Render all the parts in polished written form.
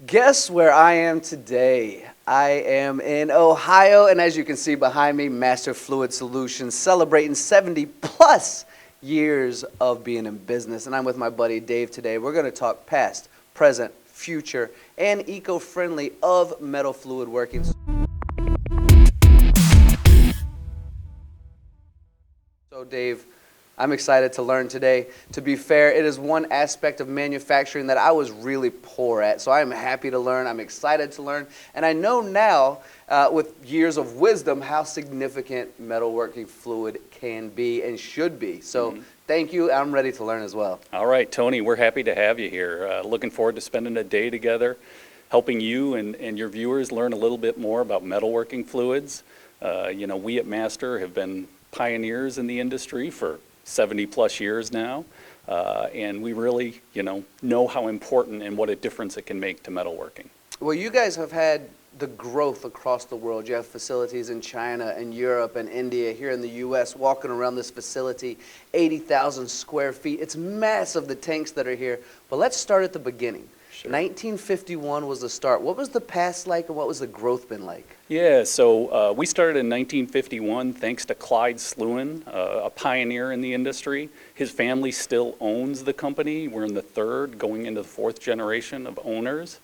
Guess where I am today? I am in Ohio, and as you can see behind me, Master Fluid Solutions celebrating 70 plus years of being in business. And I'm with my buddy Dave today. We're going to talk past, present, future, and eco-friendly of metal fluid working. So Dave, I'm excited to learn today. To be fair, it is one aspect of manufacturing that I was really poor at. So I am happy to learn. I'm excited to learn. And I know now, with years of wisdom, how significant metalworking fluid can be and should be. So thank you. I'm ready to learn as well. All right, Tony, we're happy to have you here. Looking forward to spending a day together, helping you and your viewers learn a little bit more about metalworking fluids. We at Master have been pioneers in the industry for 70 plus years now, and we really, know how important and what a difference it can make to metalworking. Well, you guys have had the growth across the world. You have facilities in China and Europe and India, here in the U.S., walking around this facility, 80,000 square feet. It's massive, the tanks that are here. But let's start at the beginning. Sure. 1951 was the start. What was the past like, and what was the growth been like? Yeah, so we started in 1951 thanks to Clyde Sluin, a pioneer in the industry. His family still owns the company. We're in the third, going into the fourth generation of owners.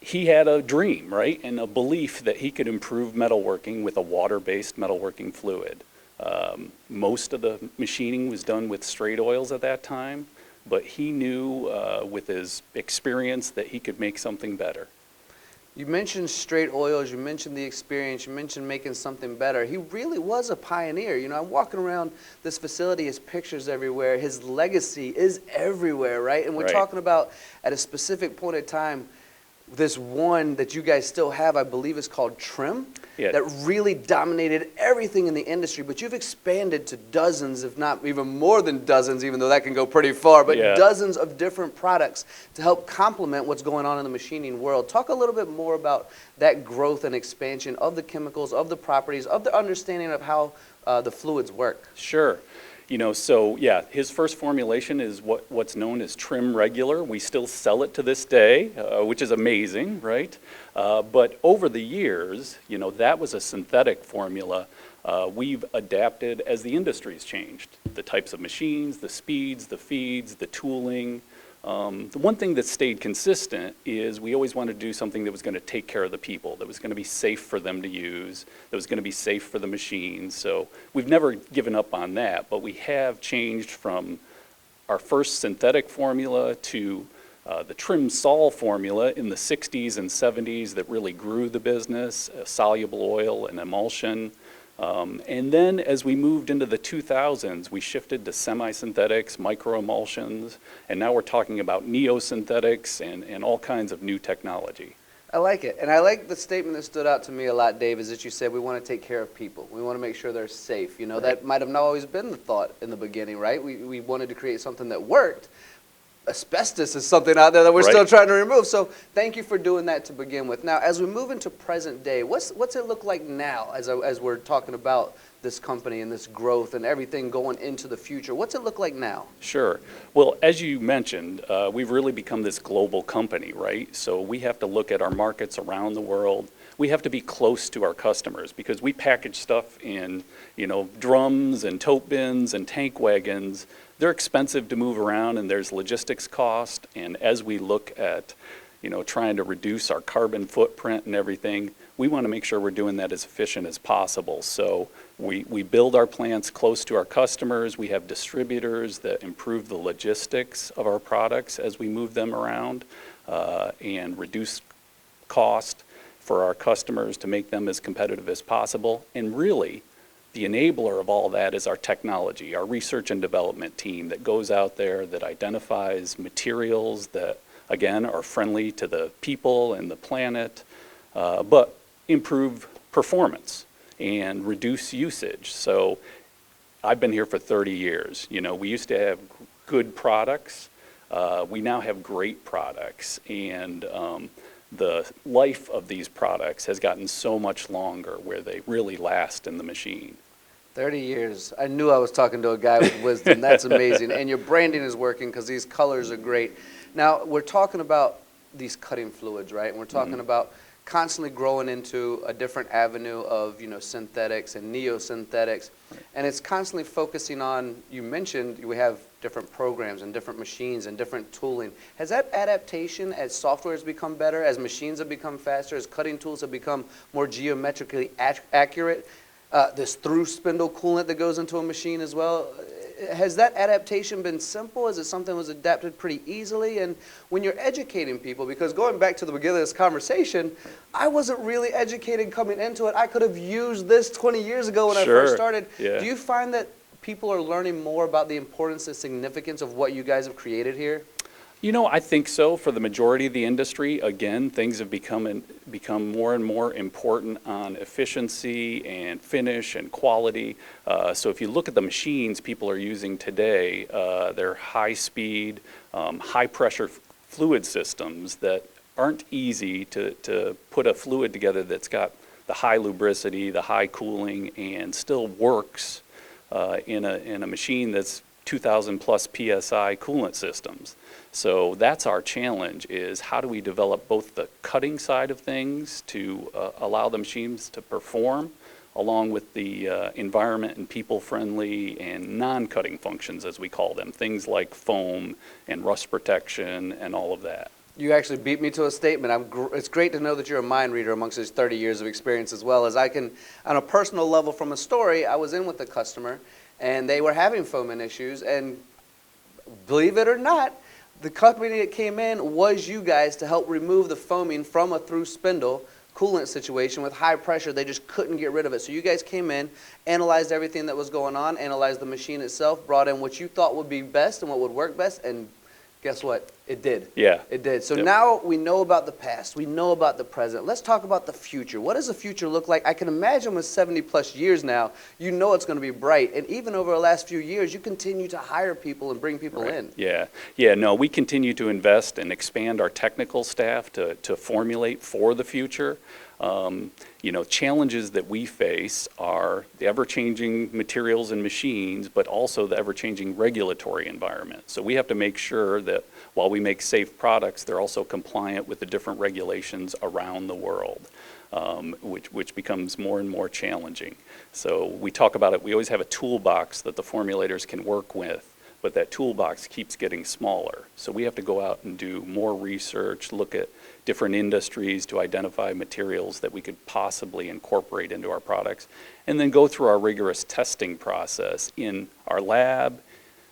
He had a dream, right, and a belief that he could improve metalworking with a water-based metalworking fluid. Most of the machining was done with straight oils at that time, but he knew with his experience that he could make something better. You mentioned straight oils, you mentioned the experience, you mentioned making something better. He really was a pioneer. I'm walking around this facility, his pictures everywhere, his legacy is everywhere, right? And we're talking about, at a specific point in time, this one that you guys still have, I believe is called Trim, that really dominated everything in the industry, but you've expanded to dozens, if not even more than dozens, even though that can go pretty far, but dozens of different products to help complement what's going on in the machining world. Talk a little bit more about that growth and expansion of the chemicals, of the properties, of the understanding of how the fluids work. Sure. His first formulation is what's known as Trim Regular. We still sell it to this day, which is amazing, right? But over the years, that was a synthetic formula. We've adapted as the industry's changed. The types of machines, the speeds, the feeds, the tooling. The one thing that stayed consistent is we always wanted to do something that was going to take care of the people, that was going to be safe for them to use, that was going to be safe for the machines. So we've never given up on that, but we have changed from our first synthetic formula to the Trim Sol formula in the 60s and 70s that really grew the business, soluble oil and emulsion. And then as we moved into the 2000s, we shifted to semi-synthetics, microemulsions, and now we're talking about neosynthetics and all kinds of new technology. I like it. And I like the statement that stood out to me a lot, Dave, is that you said we want to take care of people. We want to make sure they're safe. That might have not always been the thought in the beginning, right? We wanted to create something that worked. Asbestos is something out there that we're still trying to remove. So thank you for doing that to begin with. Now, as we move into present day, what's it look like now as we're talking about this company and this growth and everything going into the future? What's it look like now? Sure. Well, as you mentioned, we've really become this global company, right? So we have to look at our markets around the world. We have to be close to our customers because we package stuff in, drums and tote bins and tank wagons. They're expensive to move around, and there's logistics cost. And as we look at, trying to reduce our carbon footprint and everything, we want to make sure we're doing that as efficient as possible. So we build our plants close to our customers. We have distributors that improve the logistics of our products as we move them around and reduce cost for our customers to make them as competitive as possible. And really, the enabler of all that is our technology, our research and development team that goes out there, that identifies materials that, again, are friendly to the people and the planet, but improve performance and reduce usage. So I've been here for 30 years. We used to have good products. We now have great products. And the life of these products has gotten so much longer where they really last in the machine. 30 years. I knew I was talking to a guy with wisdom. That's amazing. And your branding is working because these colors are great. Now, we're talking about these cutting fluids, right? And we're talking about constantly growing into a different avenue of, synthetics and neosynthetics. And it's constantly focusing on, you mentioned we have different programs and different machines and different tooling. Has that adaptation as software has become better, as machines have become faster, as cutting tools have become more geometrically accurate, this through spindle coolant that goes into a machine as well, has that adaptation been simple? Is it something that was adapted pretty easily? And when you're educating people, because going back to the beginning of this conversation, I wasn't really educated coming into it. I could have used this 20 years ago when I first started. Yeah. Do you find that people are learning more about the importance and significance of what you guys have created here? I think so. For the majority of the industry, again, things have become more and more important on efficiency and finish and quality. So if you look at the machines people are using today, they're high-speed, high-pressure fluid systems that aren't easy to put a fluid together that's got the high lubricity, the high cooling, and still works in a machine that's 2,000 plus PSI coolant systems. So that's our challenge, is how do we develop both the cutting side of things to allow the machines to perform, along with the environment and people-friendly and non-cutting functions, as we call them, things like foam and rust protection and all of that. You actually beat me to a statement. It's great to know that you're a mind reader amongst these 30 years of experience, as well as I can, on a personal level from a story, I was in with the customer, and they were having foaming issues, and believe it or not, the company that came in was you guys to help remove the foaming from a through spindle coolant situation with high pressure. They just couldn't get rid of it. So you guys came in, analyzed everything that was going on, analyzed the machine itself, brought in what you thought would be best and what would work best, and guess what? It did. Yeah. It did. So Yep. now we know about the past. We know about the present. Let's talk about the future. What does the future look like? I can imagine with 70 plus years now, you know it's going to be bright. And even over the last few years, you continue to hire people and bring people in. Yeah. Yeah, no, we continue to invest and expand our technical staff to formulate for the future. Challenges that we face are the ever-changing materials and machines, but also the ever-changing regulatory environment. So we have to make sure that while we make safe products, they're also compliant with the different regulations around the world, which becomes more and more challenging. So we talk about it, we always have a toolbox that the formulators can work with, but that toolbox keeps getting smaller. So we have to go out and do more research, look at different industries to identify materials that we could possibly incorporate into our products, and then go through our rigorous testing process in our lab,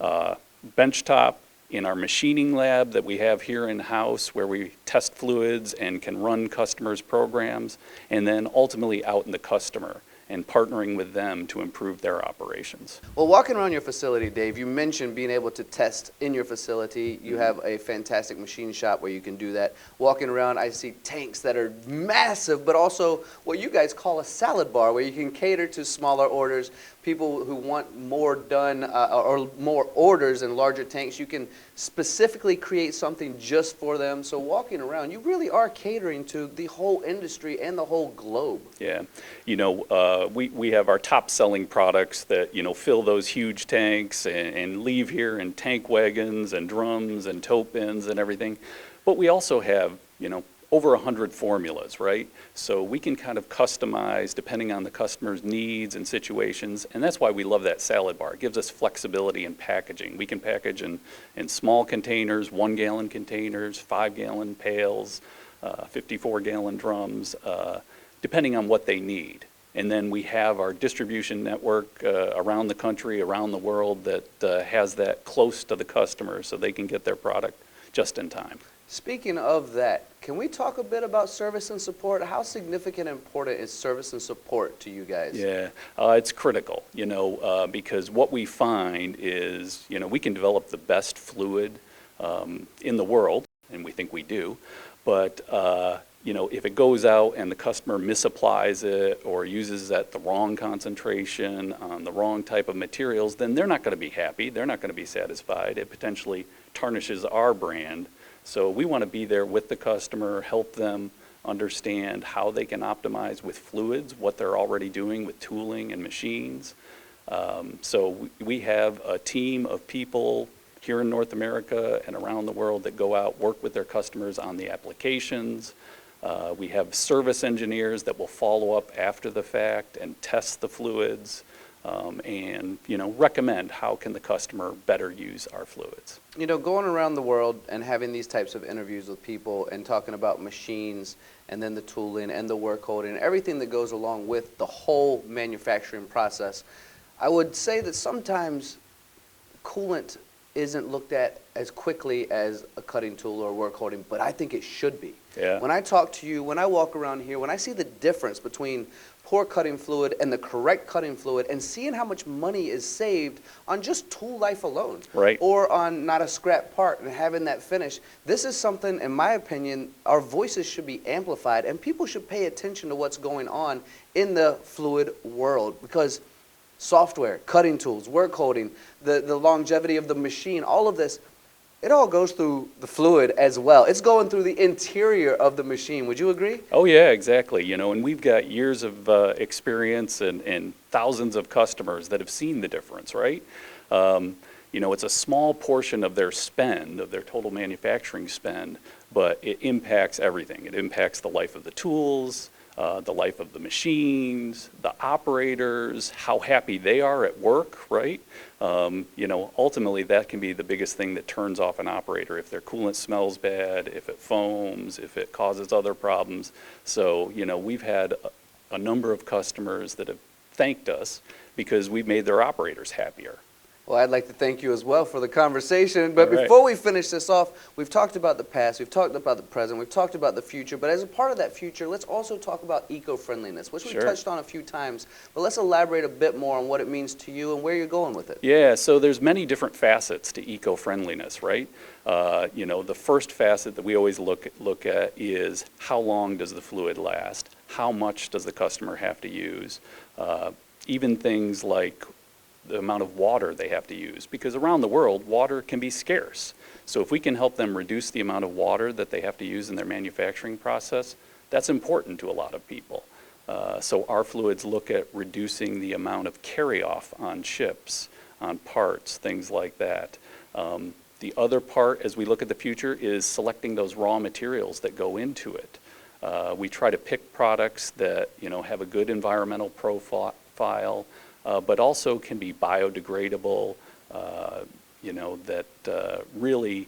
benchtop, in our machining lab that we have here in-house where we test fluids and can run customers' programs, and then ultimately out in the customer and partnering with them to improve their operations. Well, walking around your facility, Dave, you mentioned being able to test in your facility. You have a fantastic machine shop where you can do that. Walking around, I see tanks that are massive, but also what you guys call a salad bar, where you can cater to smaller orders, people who want more done or more orders in larger tanks. You can specifically create something just for them. So walking around, you really are catering to the whole industry and the whole globe. Yeah, we have our top selling products that, fill those huge tanks and leave here in tank wagons and drums and tote bins and everything. But we also have, over 100 formulas, right? So we can kind of customize depending on the customer's needs and situations, and that's why we love that salad bar. It gives us flexibility in packaging. We can package in small containers, 1-gallon containers, 5-gallon pails, 54-gallon drums, depending on what they need. And then we have our distribution network around the country, around the world that has that close to the customer so they can get their product just in time. Speaking of that, can we talk a bit about service and support? How significant and important is service and support to you guys? Yeah, it's critical, because what we find is, we can develop the best fluid in the world, and we think we do, but if it goes out and the customer misapplies it or uses it at the wrong concentration on the wrong type of materials, then they're not going to be happy. They're not going to be satisfied. It potentially tarnishes our brand. So we want to be there with the customer, help them understand how they can optimize with fluids, what they're already doing with tooling and machines. So we have a team of people here in North America and around the world that go out, work with their customers on the applications. We have service engineers that will follow up after the fact and test the fluids, and recommend how can the customer better use our fluids. Going around the world and having these types of interviews with people and talking about machines and then the tooling and the work holding and everything that goes along with the whole manufacturing process, I would say that sometimes coolant isn't looked at as quickly as a cutting tool or work holding, but I think it should be. Yeah. When I talk to you, when I walk around here, when I see the difference between poor cutting fluid and the correct cutting fluid and seeing how much money is saved on just tool life alone, right, or on not a scrap part and having that finish, this is something, in my opinion, our voices should be amplified and people should pay attention to what's going on in the fluid world, because software, cutting tools, work holding, the longevity of the machine, all of this, it all goes through the fluid as well. It's going through the interior of the machine. Would you agree? Oh yeah, exactly. And we've got years of experience and thousands of customers that have seen the difference, right? It's a small portion of their spend, of their total manufacturing spend, but it impacts everything. It impacts the life of the tools, the life of the machines, the operators, how happy they are at work, right? Ultimately that can be the biggest thing that turns off an operator, if their coolant smells bad, if it foams, if it causes other problems. So, we've had a number of customers that have thanked us because we've made their operators happier. Well, I'd like to thank you as well for the conversation. But right, before we finish this off, we've talked about the past, we've talked about the present, we've talked about the future. But as a part of that future, let's also talk about eco-friendliness, which we touched on a few times. But let's elaborate a bit more on what it means to you and where you're going with it. Yeah, so there's many different facets to eco-friendliness, right? The first facet that we always look at is how long does the fluid last? How much does the customer have to use? Even things like the amount of water they have to use, because around the world water can be scarce. So if we can help them reduce the amount of water that they have to use in their manufacturing process, that's important to a lot of people. So our fluids look at reducing the amount of carry-off on ships, on parts, things like that. The other part, as we look at the future, is selecting those raw materials that go into it. We try to pick products that have a good environmental profile, but also can be biodegradable, that really,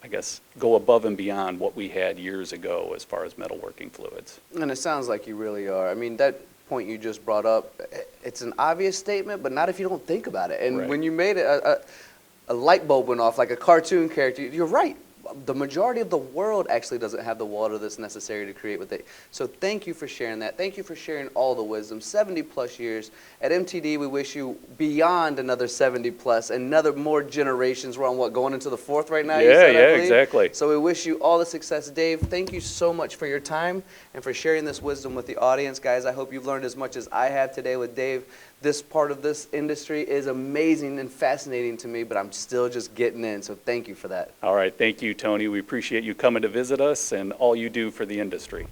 I guess, go above and beyond what we had years ago as far as metalworking fluids. And it sounds like you really are. I mean, that point you just brought up, it's an obvious statement, but not if you don't think about it. And right, when you made it, a light bulb went off like a cartoon character. You're right. The majority of the world actually doesn't have the water that's necessary to create what they. So thank you for sharing that. Thank you for sharing all the wisdom. 70 plus years at MTD. We wish you beyond another 70 plus, another more generations. We're on going into the fourth right now. Yeah, exactly. So we wish you all the success, Dave. Thank you so much for your time and for sharing this wisdom with the audience, guys. I hope you've learned as much as I have today with Dave. This part of this industry is amazing and fascinating to me, but I'm still just getting in, so thank you for that. All right, thank you, Tony. We appreciate you coming to visit us and all you do for the industry.